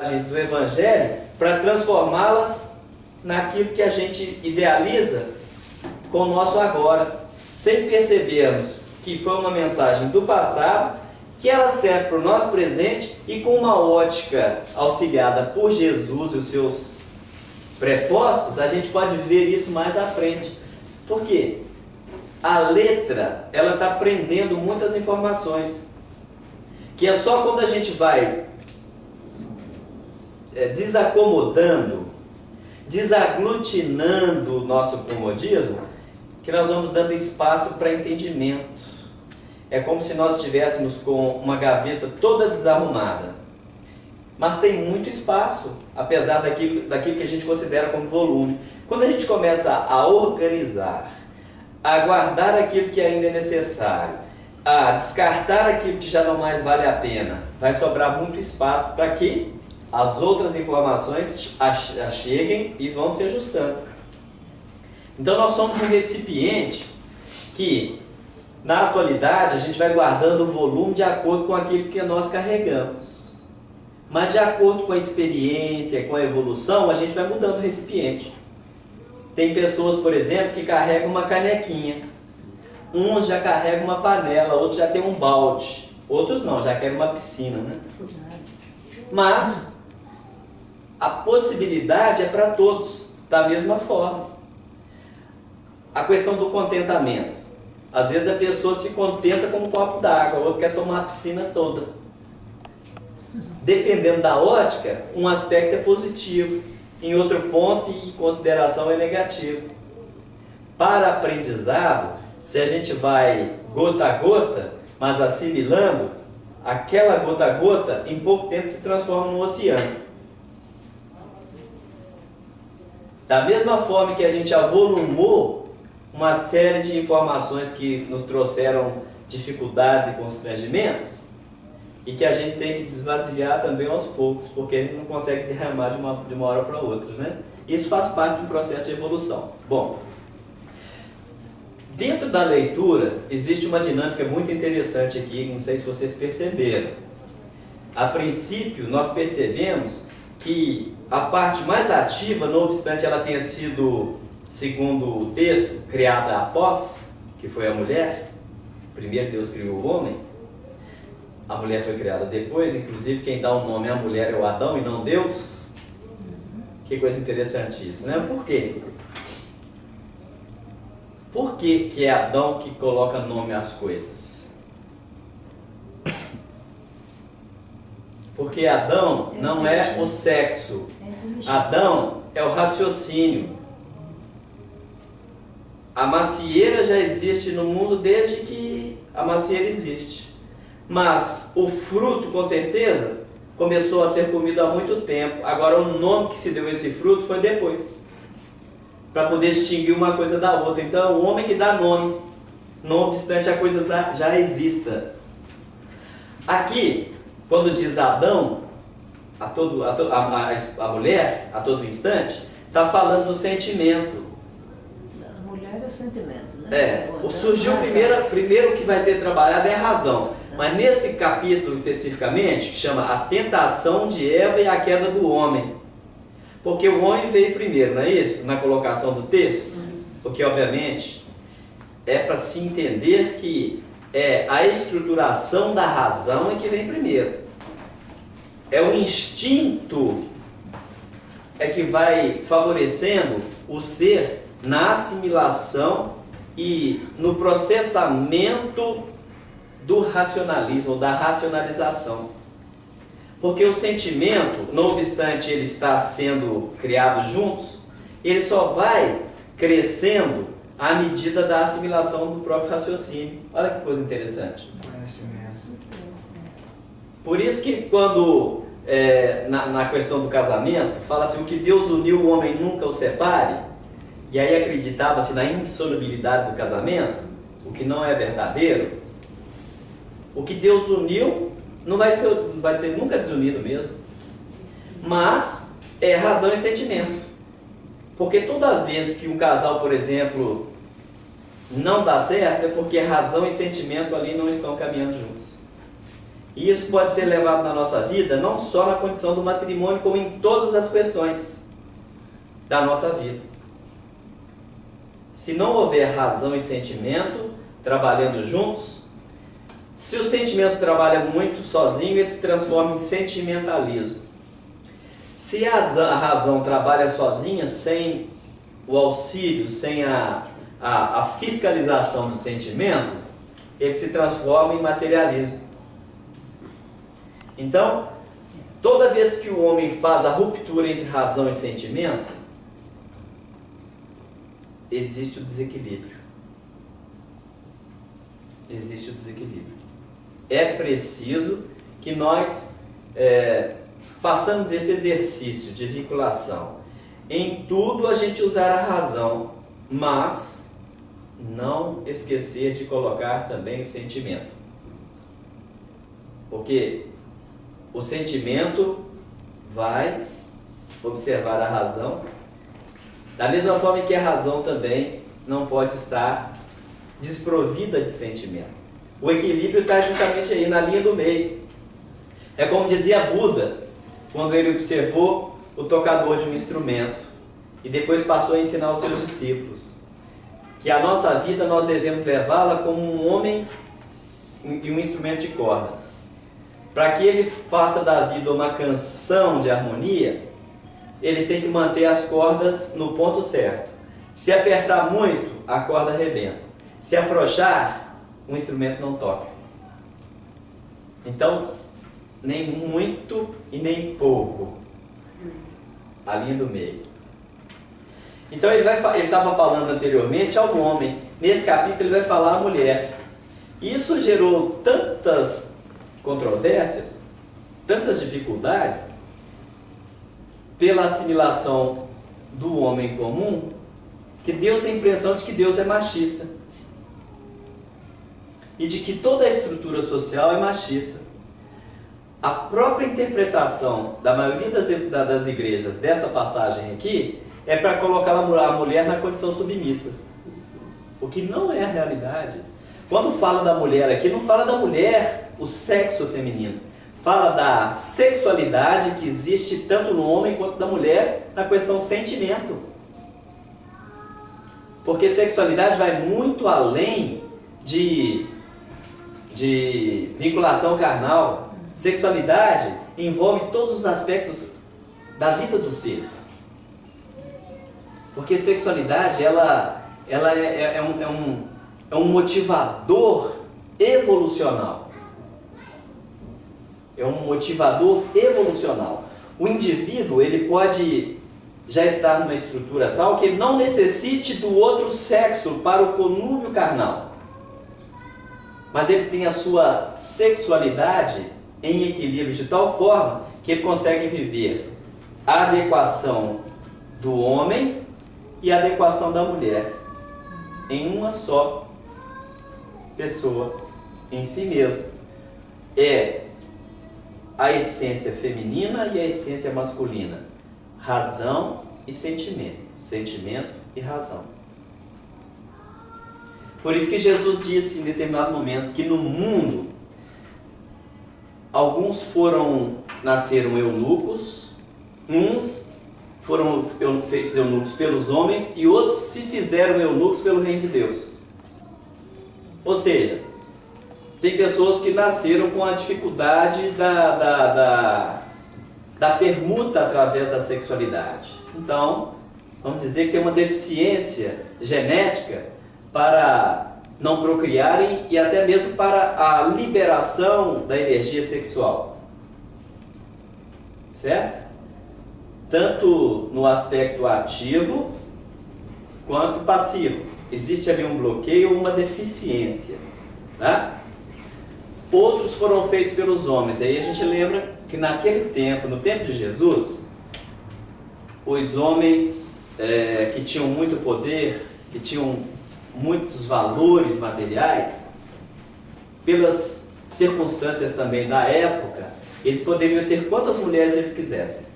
do Evangelho para transformá-las naquilo que a gente idealiza com o nosso agora, sem percebermos que foi uma mensagem do passado, que ela serve para o nosso presente e com uma ótica auxiliada por Jesus e os seus prepostos, a gente pode ver isso mais à frente. Por quê? A letra, ela está prendendo muitas informações, que é só quando a gente vai desacomodando, desaglutinando o nosso comodismo, que nós vamos dando espaço para entendimento. É como se nós estivéssemos com uma gaveta toda desarrumada, mas tem muito espaço, apesar daquilo que a gente considera como volume. Quando a gente começa a organizar, a guardar aquilo que ainda é necessário, a descartar aquilo que já não mais vale a pena, vai sobrar muito espaço para que as outras informações cheguem e vão se ajustando. Então nós somos um recipiente que, na atualidade, a gente vai guardando o volume de acordo com aquilo que nós carregamos. Mas de acordo com a experiência, com a evolução, a gente vai mudando o recipiente. Tem pessoas, por exemplo, que carregam uma canequinha. Uns já carregam uma panela, outros já tem um balde. Outros não, já querem uma piscina, né? Mas a possibilidade é para todos, da mesma forma. A questão do contentamento. Às vezes a pessoa se contenta com um copo d'água, a outra quer tomar a piscina toda. Dependendo da ótica, um aspecto é positivo, em outro ponto e consideração é negativo. Para aprendizado, se a gente vai gota a gota, mas assimilando, aquela gota a gota, em pouco tempo se transforma num oceano. Da mesma forma que a gente avolumou uma série de informações que nos trouxeram dificuldades e constrangimentos, e que a gente tem que desvaziar também aos poucos, porque a gente não consegue derramar de uma hora para outra, né? Isso faz parte do processo de evolução. Bom, dentro da leitura existe uma dinâmica muito interessante aqui, não sei se vocês perceberam. A princípio, nós percebemos que a parte mais ativa, não obstante ela tenha sido, segundo o texto, criada após, que foi a mulher. Primeiro Deus criou o homem, a mulher foi criada depois, inclusive quem dá o nome à mulher é o Adão e não Deus. Que coisa interessante isso, né? Por quê? Por que é Adão que coloca nome às coisas? Porque Adão não é o sexo, Adão é o raciocínio. A macieira já existe no mundo desde que a macieira existe. Mas o fruto, com certeza, começou a ser comido há muito tempo. Agora o nome que se deu a esse fruto foi depois, para poder distinguir uma coisa da outra. Então é o homem que dá nome, não obstante a coisa já exista. Aqui, quando diz Adão, a mulher, a todo instante, está falando do sentimento. A mulher é o sentimento, né? Surgiu primeiro que vai ser trabalhado é a razão. Mas nesse capítulo especificamente, que chama A Tentação de Eva e a Queda do Homem. Porque o homem veio primeiro, não é isso? Na colocação do texto. Porque, obviamente, é para se entender que a estruturação da razão é que vem primeiro. É o instinto que vai favorecendo o ser na assimilação e no processamento do racionalismo, da racionalização. Porque o sentimento, não obstante ele estar sendo criado juntos, ele só vai crescendo à medida da assimilação do próprio raciocínio. Olha que coisa interessante. Por isso que quando, na questão do casamento, fala assim, o que Deus uniu, o homem nunca o separe, e aí acreditava-se na insolubilidade do casamento, o que não é verdadeiro. O que Deus uniu não vai ser nunca desunido mesmo. Mas é razão e sentimento. Porque toda vez que um casal, por exemplo, não dá certo, é porque razão e sentimento ali não estão caminhando juntos. E isso pode ser levado na nossa vida, não só na condição do matrimônio, como em todas as questões da nossa vida. Se não houver razão e sentimento trabalhando juntos, se o sentimento trabalha muito sozinho, ele se transforma em sentimentalismo. Se a razão trabalha sozinha, sem o auxílio, sem a fiscalização do sentimento, ele se transforma em materialismo. Então, toda vez que o homem faz a ruptura entre razão e sentimento, existe o desequilíbrio. Existe o desequilíbrio. É preciso que nós façamos esse exercício de vinculação. Em tudo a gente usar a razão, mas não esquecer de colocar também o sentimento. Porque o sentimento vai observar a razão, da mesma forma que a razão também não pode estar desprovida de sentimento. O equilíbrio está justamente aí, na linha do meio. É como dizia Buda, quando ele observou o tocador de um instrumento e depois passou a ensinar aos seus discípulos, que a nossa vida nós devemos levá-la como um homem e um instrumento de cordas. Para que ele faça da vida uma canção de harmonia, ele tem que manter as cordas no ponto certo. Se apertar muito, a corda arrebenta. Se afrouxar, o instrumento não toca. Então, nem muito e nem pouco. A linha do meio. Então ele estava falando anteriormente ao homem. Nesse capítulo ele vai falar à mulher. Isso gerou tantas controvérsias, tantas dificuldades, pela assimilação do homem comum, que deu-se a impressão de que Deus é machista. E de que toda a estrutura social é machista. A própria interpretação da maioria das igrejas dessa passagem aqui é para colocar a mulher na condição submissa. O que não é a realidade. Quando fala da mulher aqui, não fala da mulher, o sexo feminino. Fala da sexualidade que existe tanto no homem quanto na mulher na questão sentimento. Porque sexualidade vai muito além de vinculação carnal. Sexualidade envolve todos os aspectos da vida do ser. Porque sexualidade ela é um motivador evolucional. É um motivador evolucional. O indivíduo ele pode já estar numa estrutura tal que ele não necessite do outro sexo para o conúbio carnal. Mas ele tem a sua sexualidade em equilíbrio de tal forma que ele consegue viver a adequação do homem e a adequação da mulher em uma só pessoa, em si mesmo. É a essência feminina e a essência masculina. Razão e sentimento. Sentimento e razão. Por isso que Jesus disse em determinado momento que no mundo alguns nasceram eunucos, uns foram feitos eunucos pelos homens e outros se fizeram eunucos pelo reino de Deus. Ou seja, tem pessoas que nasceram com a dificuldade da permuta através da sexualidade. Então, vamos dizer que tem uma deficiência genética para não procriarem e até mesmo para a liberação da energia sexual. Certo? Tanto no aspecto ativo quanto passivo. Existe ali um bloqueio ou uma deficiência. Tá? Outros foram feitos pelos homens. Aí a gente lembra que naquele tempo, no tempo de Jesus, os homens que tinham muito poder, que tinham muitos valores materiais, pelas circunstâncias também da época, eles poderiam ter quantas mulheres eles quisessem.